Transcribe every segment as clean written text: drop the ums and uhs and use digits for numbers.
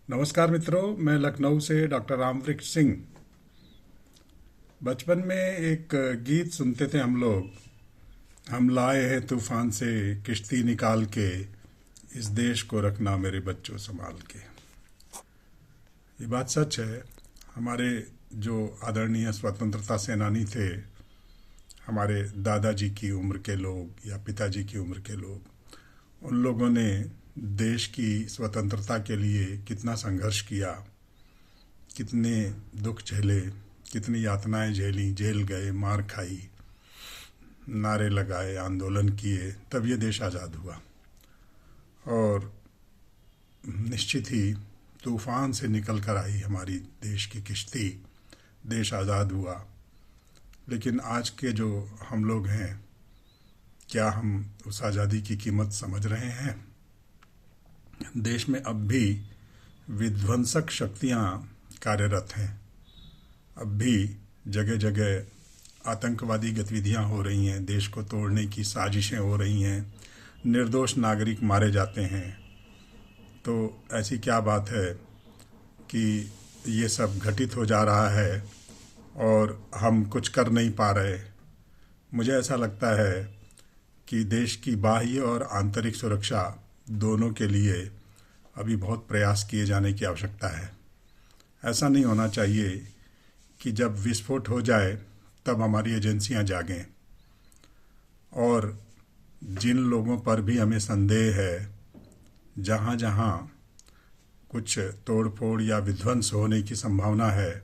नमस्कार मित्रों, मैं लखनऊ से डॉक्टर रामवृक्ष सिंह। बचपन में एक गीत सुनते थे हम लोग। हम लाए हैं तूफान से किश्ती निकाल के, इस देश को रखना मेरे बच्चों संभाल के। ये बात सच है। हमारे जो आदरणीय स्वतंत्रता सेनानी थे, हमारे दादाजी की उम्र के लोग या पिताजी की उम्र के लोग, उन लोगों ने देश की स्वतंत्रता के लिए कितना संघर्ष किया, कितने दुख झेले, कितनी यातनाएं झेली, जेल गए, मार खाई, नारे लगाए, आंदोलन किए, तब ये देश आज़ाद हुआ। और निश्चित ही तूफान से निकल कर आई हमारी देश की किश्ती, देश आज़ाद हुआ। लेकिन आज के जो हम लोग हैं, क्या हम उस आज़ादी की कीमत समझ रहे हैं? देश में अब भी विध्वंसक शक्तियां कार्यरत हैं। अब भी जगह जगह आतंकवादी गतिविधियां हो रही हैं, देश को तोड़ने की साजिशें हो रही हैं, निर्दोष नागरिक मारे जाते हैं। तो ऐसी क्या बात है कि ये सब घटित हो जा रहा है और हम कुछ कर नहीं पा रहे? मुझे ऐसा लगता है कि देश की बाह्य और आंतरिक सुरक्षा दोनों के लिए अभी बहुत प्रयास किए जाने की आवश्यकता है। ऐसा नहीं होना चाहिए कि जब विस्फोट हो जाए तब हमारी एजेंसियां जागें। और जिन लोगों पर भी हमें संदेह है, जहां जहां कुछ तोड़फोड़ या विध्वंस होने की संभावना है,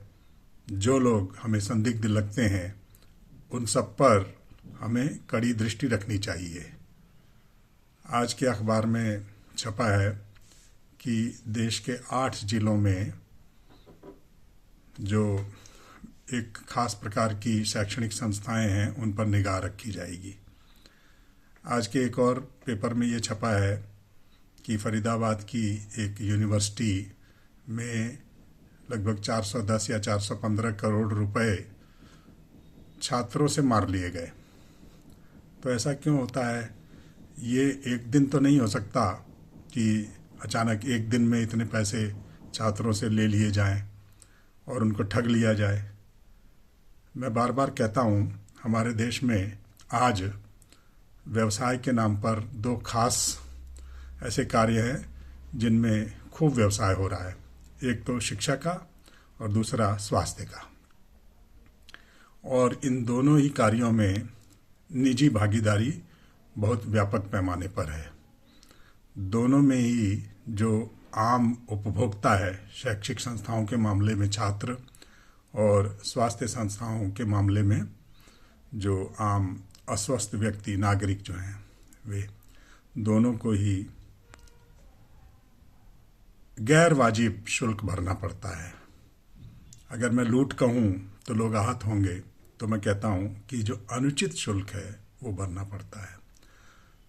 जो लोग हमें संदिग्ध लगते हैं, उन सब पर हमें कड़ी दृष्टि रखनी चाहिए। आज के अखबार में छपा है कि देश के 8 जिलों में जो एक खास प्रकार की शैक्षणिक संस्थाएं हैं, उन पर निगाह रखी जाएगी। आज के एक और पेपर में ये छपा है कि फरीदाबाद की एक यूनिवर्सिटी में लगभग 410 या 415 करोड़ रुपए छात्रों से मार लिए गए। तो ऐसा क्यों होता है? ये एक दिन तो नहीं हो सकता कि अचानक एक दिन में इतने पैसे छात्रों से ले लिए जाएं और उनको ठग लिया जाए। मैं बार बार कहता हूँ, हमारे देश में आज व्यवसाय के नाम पर 2 खास ऐसे कार्य हैं जिनमें खूब व्यवसाय हो रहा है। एक तो शिक्षा का और दूसरा स्वास्थ्य का। और इन दोनों ही कार्यों में निजी भागीदारी बहुत व्यापक पैमाने पर है। दोनों में ही जो आम उपभोक्ता है, शैक्षिक संस्थाओं के मामले में छात्र और स्वास्थ्य संस्थाओं के मामले में जो आम अस्वस्थ व्यक्ति, नागरिक जो हैं, वे दोनों को ही गैर वाजिब शुल्क भरना पड़ता है। अगर मैं लूट कहूँ तो लोग आहत होंगे, तो मैं कहता हूँ कि जो अनुचित शुल्क है वो भरना पड़ता है।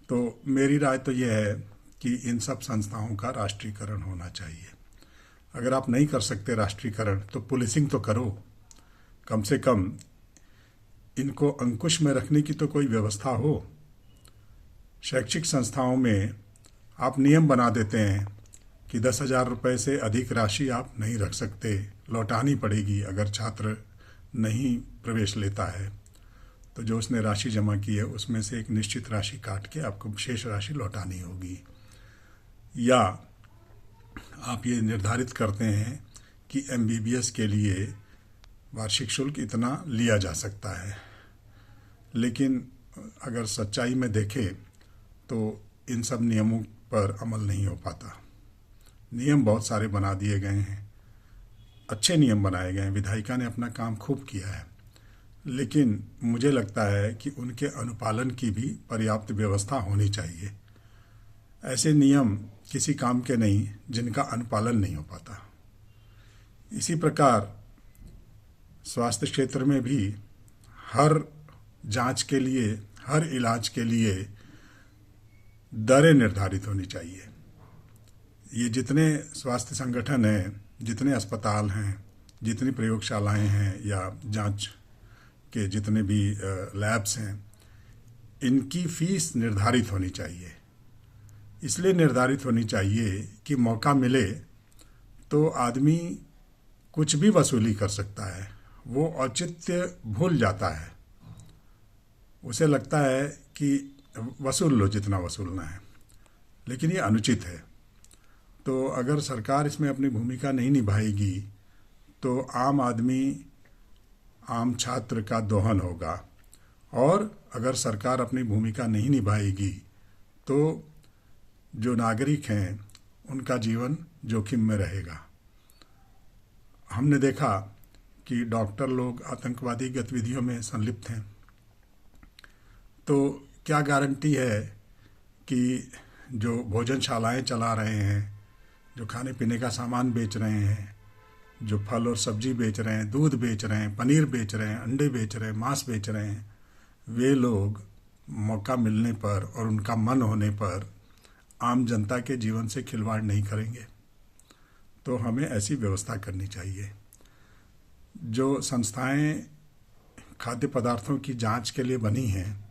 तो मेरी राय तो यह है कि इन सब संस्थाओं का राष्ट्रीयकरण होना चाहिए। अगर आप नहीं कर सकते राष्ट्रीयकरण, तो पुलिसिंग तो करो। कम से कम इनको अंकुश में रखने की तो कोई व्यवस्था हो। शैक्षिक संस्थाओं में आप नियम बना देते हैं कि 10,000 रुपये से अधिक राशि आप नहीं रख सकते, लौटानी पड़ेगी अगर छात्र नहीं प्रवेश लेता है। तो जो उसने राशि जमा की है उसमें से एक निश्चित राशि काट के आपको शेष राशि लौटानी होगी। या आप ये निर्धारित करते हैं कि MBBS के लिए वार्षिक शुल्क इतना लिया जा सकता है। लेकिन अगर सच्चाई में देखें तो इन सब नियमों पर अमल नहीं हो पाता। नियम बहुत सारे बना दिए गए हैं, अच्छे नियम बनाए गए हैं, विधायिका ने अपना काम खूब किया है, लेकिन मुझे लगता है कि उनके अनुपालन की भी पर्याप्त व्यवस्था होनी चाहिए। ऐसे नियम किसी काम के नहीं जिनका अनुपालन नहीं हो पाता। इसी प्रकार स्वास्थ्य क्षेत्र में भी हर जांच के लिए, हर इलाज के लिए दरें निर्धारित होनी चाहिए। ये जितने स्वास्थ्य संगठन हैं, जितने अस्पताल हैं, जितनी प्रयोगशालाएं हैं या जांच के जितने भी लैब्स हैं, इनकी फीस निर्धारित होनी चाहिए। इसलिए निर्धारित होनी चाहिए कि मौका मिले तो आदमी कुछ भी वसूली कर सकता है, वो औचित्य भूल जाता है। उसे लगता है कि वसूल लो जितना वसूलना है, लेकिन ये अनुचित है। तो अगर सरकार इसमें अपनी भूमिका नहीं निभाएगी तो आम आदमी, आम छात्र का दोहन होगा, और अगर सरकार अपनी भूमिका नहीं निभाएगी तो जो नागरिक हैं उनका जीवन जोखिम में रहेगा। हमने देखा कि डॉक्टर लोग आतंकवादी गतिविधियों में संलिप्त हैं, तो क्या गारंटी है कि जो भोजनशालाएं चला रहे हैं, जो खाने पीने का सामान बेच रहे हैं, जो फल और सब्जी बेच रहे हैं, दूध बेच रहे हैं, पनीर बेच रहे हैं, अंडे बेच रहे हैं, मांस बेच रहे हैं, वे लोग मौका मिलने पर और उनका मन होने पर आम जनता के जीवन से खिलवाड़ नहीं करेंगे। तो हमें ऐसी व्यवस्था करनी चाहिए। जो संस्थाएं खाद्य पदार्थों की जांच के लिए बनी हैं,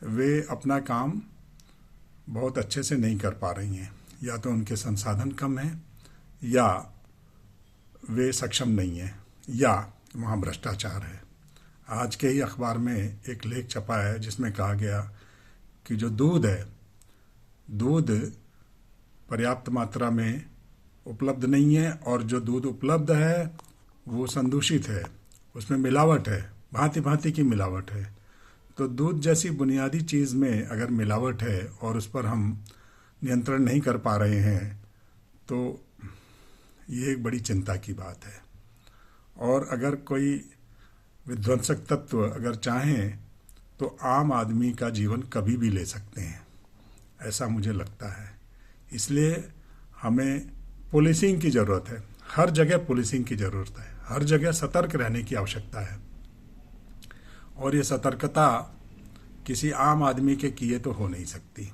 वे अपना काम बहुत अच्छे से नहीं कर पा रही हैं। या तो उनके संसाधन कम हैं, या वे सक्षम नहीं हैं, या वहाँ भ्रष्टाचार है। आज के ही अखबार में एक लेख छपा है जिसमें कहा गया कि जो दूध है, दूध पर्याप्त मात्रा में उपलब्ध नहीं है, और जो दूध उपलब्ध है वो संदूषित है, उसमें मिलावट है, भांति भांति की मिलावट है। तो दूध जैसी बुनियादी चीज़ में अगर मिलावट है और उस पर हम नियंत्रण नहीं कर पा रहे हैं तो ये एक बड़ी चिंता की बात है। और अगर कोई विध्वंसक तत्व अगर चाहें तो आम आदमी का जीवन कभी भी ले सकते हैं, ऐसा मुझे लगता है। इसलिए हमें पुलिसिंग की ज़रूरत है, हर जगह पुलिसिंग की ज़रूरत है, हर जगह सतर्क रहने की आवश्यकता है। और ये सतर्कता किसी आम आदमी के किए तो हो नहीं सकती।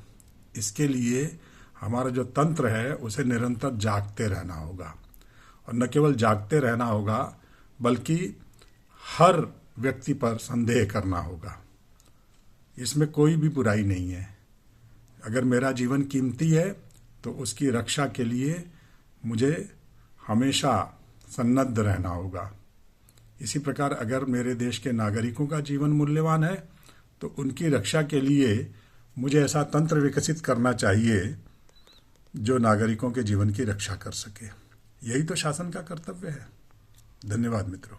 इसके लिए हमारा जो तंत्र है उसे निरंतर जागते रहना होगा, और न केवल जागते रहना होगा बल्कि हर व्यक्ति पर संदेह करना होगा। इसमें कोई भी बुराई नहीं है। अगर मेरा जीवन कीमती है तो उसकी रक्षा के लिए मुझे हमेशा सन्नद्ध रहना होगा। इसी प्रकार अगर मेरे देश के नागरिकों का जीवन मूल्यवान है तो उनकी रक्षा के लिए मुझे ऐसा तंत्र विकसित करना चाहिए जो नागरिकों के जीवन की रक्षा कर सके। यही तो शासन का कर्तव्य है। धन्यवाद मित्रों।